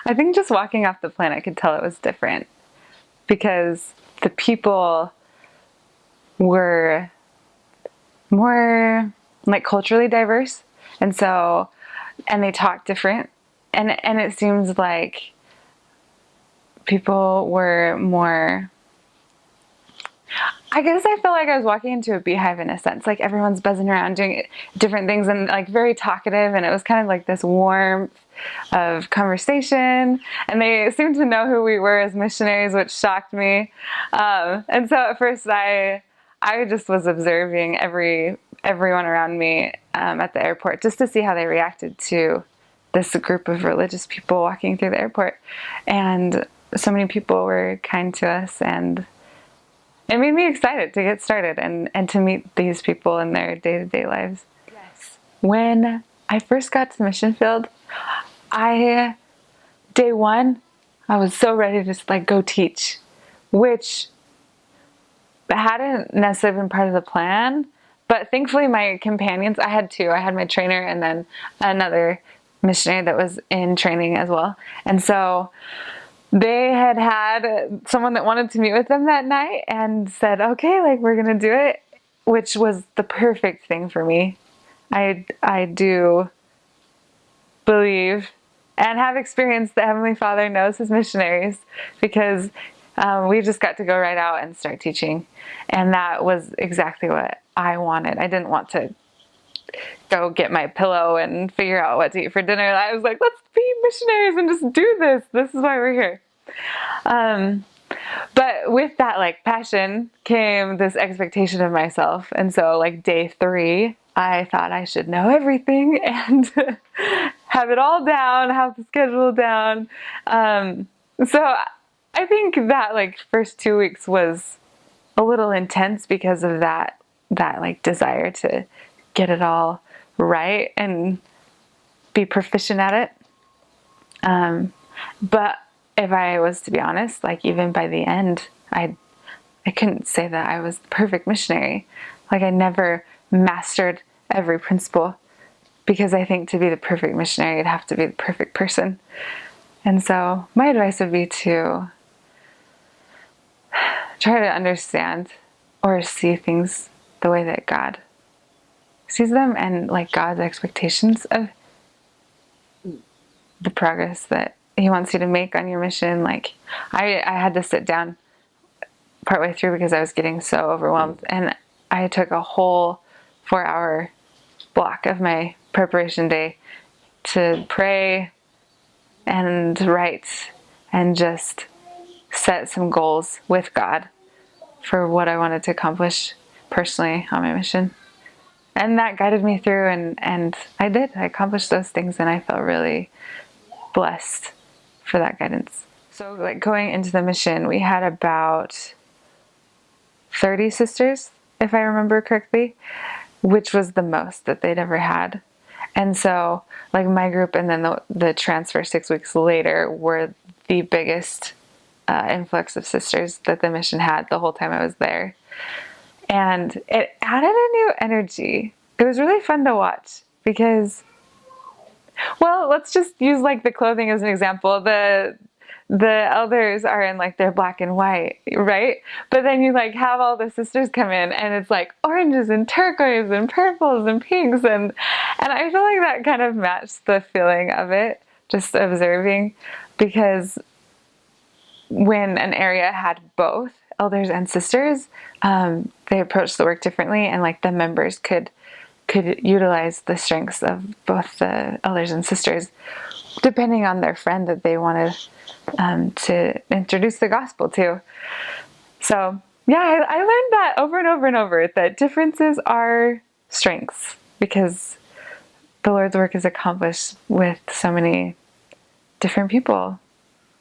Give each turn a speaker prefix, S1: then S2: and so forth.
S1: I think just walking off the plane, I could tell it was different because the people were more like culturally diverse. And so, and they talk different. And it seems like people were more, I guess I felt like I was walking into a beehive in a sense. Like everyone's buzzing around doing different things and like very talkative. And it was kind of like this warmth of conversation. And they seemed to know who we were as missionaries, which shocked me. And so at first I just was observing everyone around me at the airport just to see how they reacted to this group of religious people walking through the airport. And so many people were kind to us, and it made me excited to get started and to meet these people in their day-to-day lives. Yes. When I first got to the mission field, day one, I was so ready to just like go teach, which hadn't necessarily been part of the plan. But thankfully my companions, I had two. I had my trainer and then another missionary that was in training as well. And so they had someone that wanted to meet with them that night and said, okay, like we're going to do it, which was the perfect thing for me. I do believe and have experienced that Heavenly Father knows his missionaries, because we just got to go right out and start teaching. And that was exactly what I wanted. I didn't want to go get my pillow and figure out what to eat for dinner. I was like, let's be missionaries and just do this. This is why we're here. But with that like passion came this expectation of myself. And so like day 3, I thought I should know everything and have it all down, have the schedule down. So I think that like first 2 weeks was a little intense because of that like desire to get it all right and be proficient at it. But if I was to be honest, like even by the end, I couldn't say that I was the perfect missionary. Like I never mastered every principle, because I think to be the perfect missionary, you'd have to be the perfect person. And so my advice would be to try to understand or see things the way that God sees them, and like God's expectations of the progress that he wants you to make on your mission. Like I had to sit down partway through because I was getting so overwhelmed, and I took a whole 4-hour block of my preparation day to pray and write and just set some goals with God for what I wanted to accomplish personally on my mission. And that guided me through, and I did. I accomplished those things, and I felt really blessed for that guidance. So like going into the mission, we had about 30 sisters, if I remember correctly, which was the most that they'd ever had. And so like my group and then the transfer 6 weeks later were the biggest influx of sisters that the mission had the whole time I was there. And it added a new energy. It was really fun to watch because, well, let's just use like the clothing as an example. The elders are in like their black and white, right? But then you like have all the sisters come in and it's like oranges and turquoise and purples and pinks, and I feel like that kind of matched the feeling of it, just observing, because when an area had both elders and sisters, they approached the work differently, and like the members could utilize the strengths of both the elders and sisters depending on their friend that they wanted to introduce the gospel to. So yeah, I learned that over and over and over, that differences are strengths, because the Lord's work is accomplished with so many different people.